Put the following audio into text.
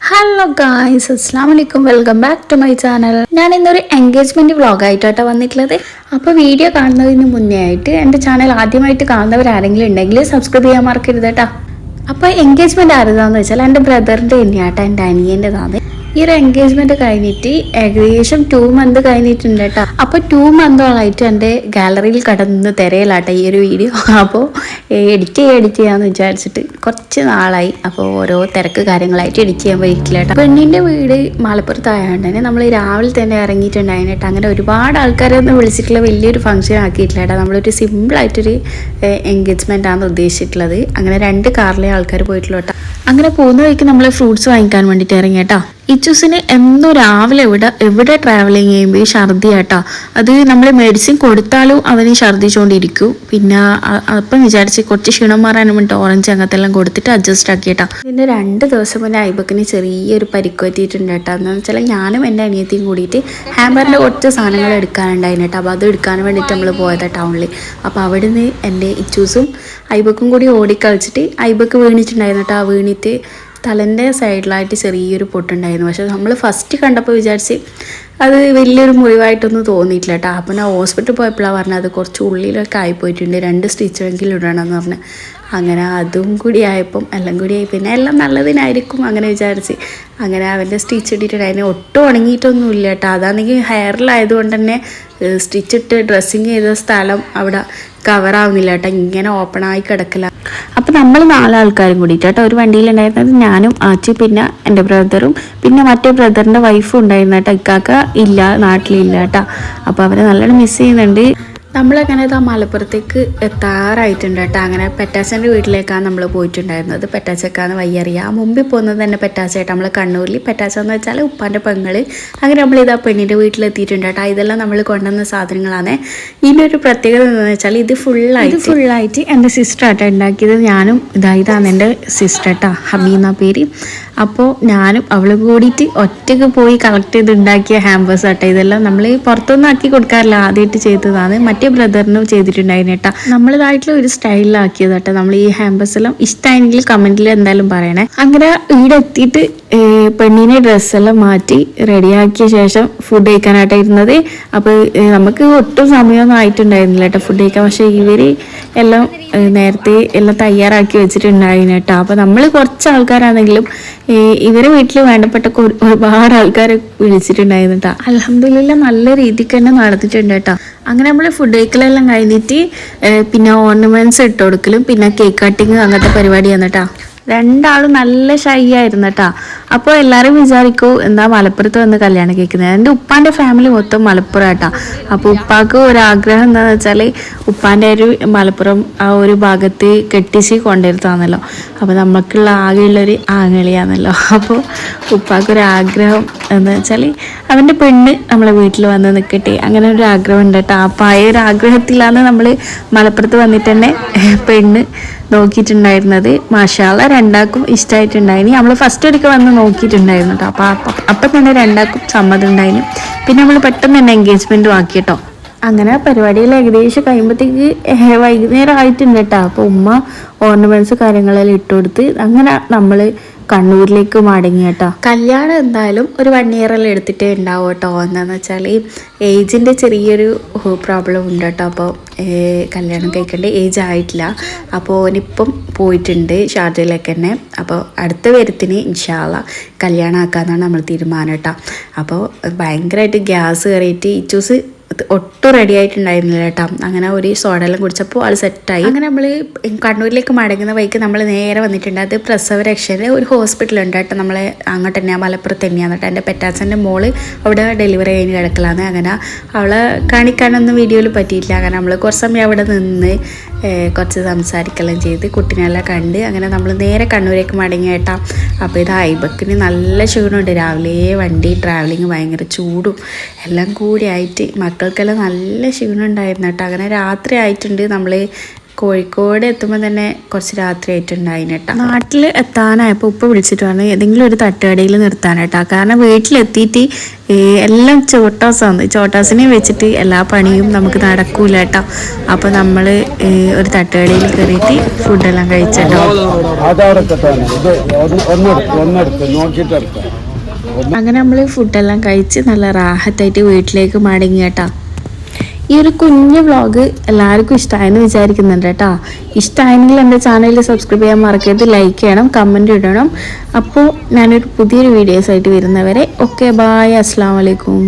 Hello guys, അസ്സലാമു അലൈക്കും. Welcome back to my channel. ഞാൻ ഇന്നൊരു എൻഗേജ്മെൻറ്റ് വ്ളോഗായിട്ടാണ് വന്നിട്ടുള്ളത്. അപ്പോൾ വീഡിയോ കാണുന്നതിന് മുന്നേ ആയിട്ട് എൻ്റെ ചാനൽ ആദ്യമായിട്ട് കാണുന്നവരാരെങ്കിലും ഉണ്ടെങ്കിൽ സബ്സ്ക്രൈബ് ചെയ്യാൻ മറക്കരുത് കേട്ടോ. അപ്പോൾ എൻഗേജ്മെൻറ്റ് ആരുതാന്ന് വെച്ചാൽ എൻ്റെ ബ്രദറിൻ്റെ തന്നെയാട്ടോ, എൻ്റെ അനിയൻ്റെതാണ്. ഈ ഒരു എൻഗേജ്മെൻറ്റ് കഴിഞ്ഞിട്ട് ഏകദേശം 2 മന്ത് കഴിഞ്ഞിട്ടുണ്ട് കേട്ടോ. അപ്പോൾ 2 മന്തോളായിട്ട് എൻ്റെ ഗാലറിയിൽ കടന്ന് തിരയിലാട്ടോ ഈ ഒരു വീഡിയോ. അപ്പോൾ എഡിറ്റ് ചെയ്യാമെന്ന് വിചാരിച്ചിട്ട് കുറച്ച് നാളായി. അപ്പോൾ ഓരോ തിരക്ക് കാര്യങ്ങളായിട്ട് എഡിറ്റ് ചെയ്യാൻ പോയിട്ടില്ല കേട്ടോ. പെണ്ണിൻ്റെ വീട് മലപ്പുറത്തായതുകൊണ്ട് തന്നെ നമ്മൾ രാവിലെ തന്നെ ഇറങ്ങിയിട്ടുണ്ടായിരുന്നു കേട്ടോ. അങ്ങനെ ഒരുപാട് ആൾക്കാരൊന്നും വിളിച്ചിട്ടുള്ള വലിയൊരു ഫംഗ്ഷൻ ആക്കിയിട്ടില്ല കേട്ടോ. നമ്മളൊരു സിമ്പിളായിട്ടൊരു എൻഗേജ്മെൻ്റ് ആണ് ഉദ്ദേശിച്ചിട്ടുള്ളത്. അങ്ങനെ 2 കാറിലെ ആൾക്കാർ പോയിട്ടുള്ളൂ കേട്ടോ. അങ്ങനെ പോകുന്ന വഴിക്ക് നമ്മൾ ഫ്രൂട്ട്സ് വാങ്ങിക്കാൻ വേണ്ടിയിട്ട് ഇറങ്ങി കേട്ടോ. ഇച്ചൂസിന് എന്നും രാവിലെ എവിടെ ട്രാവലിങ് ചെയ്യുമ്പോൾ ഈ ഛർദി കേട്ടോ. അത് നമ്മൾ മെഡിസിൻ കൊടുത്താലും അവന് ഛർദിച്ചുകൊണ്ടിരിക്കും. പിന്നെ അപ്പം വിചാരിച്ച് കുറച്ച് ക്ഷീണം മാറാനും വേണ്ടിയിട്ട് ഓറഞ്ച് അങ്ങനത്തെ എല്ലാം കൊടുത്തിട്ട് അഡ്ജസ്റ്റ് ആക്കി കേട്ടോ. പിന്നെ 2 ദിവസം മുന്നേ ഐബക്കിന് ചെറിയൊരു പരിക്ക് പറ്റിയിട്ടുണ്ട് കേട്ടോ. എന്താണെന്ന് വെച്ചാൽ ഞാനും എൻ്റെ അനിയത്തിയും കൂടിയിട്ട് ഹാമ്പറിൻ്റെ കുറച്ച് സാധനങ്ങൾ എടുക്കാനുണ്ടായിരുന്നു കേട്ടോ. അപ്പോൾ അത് എടുക്കാൻ വേണ്ടിയിട്ട് നമ്മൾ പോയതാണ് ടൗണിൽ. അപ്പോൾ അവിടെ നിന്ന് എൻ്റെ ഇച്ചൂസും ഐബക്കും കൂടി ഓടിക്കളിച്ചിട്ട് ഐബക്ക് വീണിട്ടുണ്ടായിരുന്നു കേട്ടോ. വീണിട്ട് തലൻ്റെ സൈഡിലായിട്ട് ചെറിയൊരു പൊട്ടുണ്ടായിരുന്നു. പക്ഷെ നമ്മൾ ഫസ്റ്റ് കണ്ടപ്പോൾ വിചാരിച്ച് അത് വലിയൊരു മുറിവായിട്ടൊന്നും തോന്നിയിട്ടില്ല കേട്ടോ. അപ്പം ഞാൻ ഹോസ്പിറ്റലിൽ പോയപ്പോഴാണ് പറഞ്ഞത് അത് കുറച്ച് ഉള്ളിലൊക്കെ ആയിപ്പോയിട്ടുണ്ട്, 2 സ്റ്റിച്ചെങ്കിലും ഇടണമെന്ന് പറഞ്ഞ്. അങ്ങനെ അതും കൂടി ആയപ്പം എല്ലാം കൂടി ആയി. പിന്നെ എല്ലാം നല്ലതിനായിരിക്കും അങ്ങനെ വിചാരിച്ച് അങ്ങനെ അവൻ്റെ സ്റ്റിച്ച് ഇട്ടിട്ട് അതിനെ ഒട്ടും ഉണങ്ങിയിട്ടൊന്നും ഇല്ല കേട്ടോ. അതാണെങ്കിൽ ഹെയറിലായതുകൊണ്ട് തന്നെ സ്റ്റിച്ചിട്ട് ഡ്രസ്സിങ് ചെയ്ത സ്ഥലം അവിടെ കവറാവുന്നില്ല കേട്ടോ, ഇങ്ങനെ ഓപ്പണായി കിടക്കില്ല. അപ്പം നമ്മൾ 4 ആൾക്കാരും കൂടിയിട്ട് കേട്ടോ ഒരു വണ്ടിയിലുണ്ടായിരുന്നത്. ഞാനും ആച്ചി, പിന്നെ എൻ്റെ ബ്രദറും, പിന്നെ മറ്റേ ബ്രദറിൻ്റെ വൈഫും ഉണ്ടായിരുന്നു കേട്ടോ. ഇക്കാക്ക ഇല്ല, നാട്ടിലില്ല കേട്ടോ. അപ്പോൾ അവരെ നല്ലോണം മിസ് ചെയ്യുന്നുണ്ട്. നമ്മളങ്ങനെ മലപ്പുറത്തേക്ക് എത്താറായിട്ടുണ്ട് കേട്ടോ. അങ്ങനെ പെറ്റാച്ചൻ്റെ വീട്ടിലേക്കാണ് നമ്മൾ പോയിട്ടുണ്ടായിരുന്നത്. പെറ്റാച്ചക്കാന്ന് വയ്യറിയ. മുമ്പിൽ പോകുന്നത് തന്നെ പെറ്റാച്ചായിട്ട് നമ്മൾ കണ്ണൂരിൽ. പെറ്റാച്ച എന്ന് വെച്ചാൽ ഉപ്പാൻ്റെ പെങ്ങൾ. അങ്ങനെ നമ്മളിതാ പെണ്ണിൻ്റെ വീട്ടിലെത്തിയിട്ടുണ്ട് കേട്ടോ. ഇതെല്ലാം നമ്മൾ കൊണ്ടുവന്ന സാധനങ്ങളാണ്. ഇതിൻ്റെ ഒരു പ്രത്യേകത എന്താണെന്ന് വെച്ചാൽ ഇത് ഫുള്ളായിട്ട് എൻ്റെ സിസ്റ്റർ ആട്ടോ ഉണ്ടാക്കിയത്. ഞാനും ഇതാണ് എൻ്റെ സിസ്റ്റർ കേട്ടോ, ഹബീന പേര്. അപ്പോൾ ഞാനും അവളും കൂടിയിട്ട് ഒറ്റയ്ക്ക് പോയി കളക്ട് ചെയ്ത് ഉണ്ടാക്കിയ ഹാമ്പേഴ്സ് ആട്ടോ. ഇതെല്ലാം നമ്മൾ പുറത്തൊന്നും ആക്കി കൊടുക്കാറില്ല, ആദ്യമായിട്ട് ചെയ്തതാണ്. മറ്റേ ബ്രദറിനും ചെയ്തിട്ടുണ്ടായിരുന്നു കേട്ടോ. നമ്മളിതായിട്ടുള്ള ഒരു സ്റ്റൈലിലാക്കിയത് കേട്ടോ. നമ്മൾ ഈ ഹാമ്പേഴ്സ് എല്ലാം ഇഷ്ടമായെങ്കിൽ കമൻറ്റിൽ എന്തായാലും പറയണേ. അങ്ങനെ ഇവിടെ എത്തിയിട്ട് പെണ്ണിനെ ഡ്രസ്സെല്ലാം മാറ്റി റെഡിയാക്കിയ ശേഷം ഫുഡ് കഴിക്കാനായിട്ട് ഇരുന്നത്. അപ്പോൾ നമുക്ക് ഒട്ടും സമയമൊന്നും ആയിട്ടുണ്ടായിരുന്നില്ല കേട്ടോ ഫുഡ് കഴിക്കാൻ. പക്ഷേ ഇവർ എല്ലാം നേരത്തെ എല്ലാം തയ്യാറാക്കി വെച്ചിട്ടുണ്ടായിരുന്നു കേട്ടോ. അപ്പോൾ നമ്മൾ കുറച്ച് ആൾക്കാരാണെങ്കിലും ഇവരെ വീട്ടിൽ വേണ്ടപ്പെട്ട ഒരുപാട് ആൾക്കാരെ വിളിച്ചിട്ടുണ്ടായിരുന്നു കേട്ടോ. അൽഹംദുലില്ലാ നല്ല രീതിക്ക് തന്നെ നടന്നിട്ടുണ്ട് കേട്ടോ. അങ്ങനെ നമ്മൾ ഫുഡ് കഴിക്കലെല്ലാം കഴിഞ്ഞിട്ട് പിന്നെ ഓർണമെൻറ്റ്സ് ഇട്ട് കൊടുക്കലും പിന്നെ കേക്ക് കട്ടിങ് അങ്ങനത്തെ പരിപാടിയാണ് കേട്ടോ. 2 ആളും നല്ല ഷൈ ആയിരുന്നു കേട്ടോ. അപ്പോൾ എല്ലാവരും വിചാരിക്കും എന്താ മലപ്പുറത്ത് വന്ന് കല്യാണം കേൾക്കുന്നത്. എൻ്റെ ഉപ്പാൻ്റെ ഫാമിലി മൊത്തം മലപ്പുറം കേട്ടോ. അപ്പോൾ ഉപ്പാക്ക് ഒരാഗ്രഹം എന്താണെന്ന് വെച്ചാൽ ഉപ്പാൻ്റെ ഒരു മലപ്പുറം ആ ഒരു ഭാഗത്ത് കെട്ടിച്ച് കൊണ്ടുവരുത്താണല്ലോ. അപ്പോൾ നമുക്കുള്ള ആകെയുള്ളൊരു ആങ്ങളിയാണല്ലോ. അപ്പോൾ ഉപ്പാക്കൊരാഗ്രഹം എന്ന് വെച്ചാൽ അവൻ്റെ പെണ്ണ് നമ്മളെ വീട്ടിൽ വന്ന് നിൽക്കട്ടെ, അങ്ങനെ ഒരു ആഗ്രഹം ഉണ്ട് കേട്ടോ. അപ്പോൾ ആ ഒരു ആഗ്രഹത്തിലാണ് നമ്മൾ മലപ്പുറത്ത് വന്നിട്ട് തന്നെ പെണ്ണ് നോക്കിയിട്ടുണ്ടായിരുന്നത്. മാഷാഅല്ലാ 2ആൾക്കും ഇഷ്ടമായിട്ടുണ്ടായിന്. നമ്മൾ ഫസ്റ്റ് ഒരിക്കൽ വന്ന് നോക്കിയിട്ടുണ്ടായിരുന്നു കേട്ടോ. അപ്പം തന്നെ 2ആൾക്കും സമ്മതം ഉണ്ടായിന്. പിന്നെ നമ്മൾ പെട്ടെന്ന് തന്നെ എൻഗേജ്മെൻറ്റും ആക്കി കേട്ടോ. അങ്ങനെ പരിപാടികൾ ഏകദേശം കഴിയുമ്പോഴത്തേക്ക് വൈകുന്നേരം ആയിട്ടുണ്ട് കേട്ടോ. അപ്പോൾ ഉമ്മ ഓർണമെൻറ്റ്സ് കാര്യങ്ങളെല്ലാം ഇട്ട് കൊടുത്ത് അങ്ങനെ നമ്മൾ കണ്ണൂരിലേക്ക് മടങ്ങി കേട്ടോ. കല്യാണം എന്തായാലും ഒരു 1 ഇയറെല്ലാം എടുത്തിട്ടേ ഉണ്ടാവും കേട്ടോ. എന്താണെന്ന് വെച്ചാൽ ഏജിൻ്റെ ചെറിയൊരു പ്രോബ്ലം ഉണ്ട് കേട്ടോ. അപ്പോൾ കല്യാണം കഴിക്കേണ്ട ഏജ് ആയിട്ടില്ല. അപ്പോൾ ഓനിപ്പം പോയിട്ടുണ്ട് ഷാർജയിലേക്ക് തന്നെ. അപ്പോൾ അടുത്ത വരുത്തിന് ഇൻഷാ അല്ലാ കല്യാണം ആക്കാമെന്നാണ് നമ്മൾ തീരുമാനം കേട്ടോ. അപ്പോൾ ഭയങ്കരമായിട്ട് ഗ്യാസ് കയറിയിട്ട് ഇച്ചൂസ് ഒട്ടും റെഡി ആയിട്ടുണ്ടായിരുന്നില്ല കേട്ടോ. അങ്ങനെ ഒരു സോഡെല്ലാം കുടിച്ചപ്പോൾ ആൾ സെറ്റായി. അങ്ങനെ നമ്മൾ കണ്ണൂരിലേക്ക് മടങ്ങുന്ന വഴിക്ക് നമ്മൾ നേരെ വന്നിട്ടുണ്ട്. അത് പ്രസവരക്ഷയിൽ ഒരു ഹോസ്പിറ്റലുണ്ട് കേട്ടോ. നമ്മളെ അങ്ങോട്ട് തന്നെയാണ്, മലപ്പുറത്ത് തന്നെയാണ് കേട്ടോ. എൻ്റെ പെറ്റാച്ചൻ്റെ മോള് അവിടെ ഡെലിവറി കഴിഞ്ഞ് കിടക്കലാണ്. അങ്ങനെ അവളെ കാണിക്കാനൊന്നും വീഡിയോയിൽ പറ്റിയില്ല. അങ്ങനെ നമ്മൾ കുറച്ച് സമയം അവിടെ നിന്ന് കുറച്ച് സംസാരിക്കെല്ലാം ചെയ്ത് കുട്ടീനെല്ലാം കണ്ട് അങ്ങനെ നമ്മൾ നേരെ കണ്ണൂരേക്ക് മടങ്ങി കേട്ടോ. അപ്പോൾ ഇത് ഐബക്കിന് നല്ല ക്ഷീണമുണ്ട്. രാവിലെ വണ്ടി ട്രാവലിങ് ഭയങ്കര ചൂടും എല്ലാം കൂടി ആയിട്ട് മക്കൾക്കെല്ലാം നല്ല ക്ഷീണം ഉണ്ടായിരുന്നു കേട്ടോ. അങ്ങനെ രാത്രി ആയിട്ടുണ്ട്. നമ്മൾ കോഴിക്കോട് എത്തുമ്പോൾ തന്നെ കുറച്ച് രാത്രി ആയിട്ടുണ്ടായിന് കേട്ടോ. നാട്ടിൽ എത്താനായപ്പോൾ ഉപ്പ വിളിച്ചിട്ട് പറഞ്ഞു ഏതെങ്കിലും ഒരു തട്ടുകടയിൽ നിർത്താൻ കേട്ടോ. കാരണം വീട്ടിലെത്തിയിട്ട് എല്ലാം ചോട്ടാസിനെ വെച്ചിട്ട് എല്ലാ പണിയും നമുക്ക് നടക്കൂല കേട്ടോ. അപ്പോൾ നമ്മൾ ഒരു തട്ടുകടയിൽ കയറിയിട്ട് ഫുഡെല്ലാം കഴിച്ചിട്ടോ. അങ്ങനെ നമ്മൾ ഫുഡെല്ലാം കഴിച്ച് നല്ല റാഹത്തായിട്ട് വീട്ടിലേക്ക് മടങ്ങി കേട്ടോ. ഈ ഒരു കുഞ്ഞു വ്ളോഗ് എല്ലാവർക്കും ഇഷ്ടമായെന്ന് വിചാരിക്കുന്നുണ്ട് കേട്ടോ. ഇഷ്ടമായെങ്കിൽ എൻ്റെ ചാനൽ സബ്സ്ക്രൈബ് ചെയ്യാൻ മറക്കരുത്, ലൈക്ക് ചെയ്യണം, കമൻറ്റ് ഇടണം. അപ്പോൾ ഞാനൊരു പുതിയൊരു വീഡിയോസായിട്ട് വരുന്നവരെ ഓക്കെ, ബായ്, അസ്സലാമു അലൈക്കും.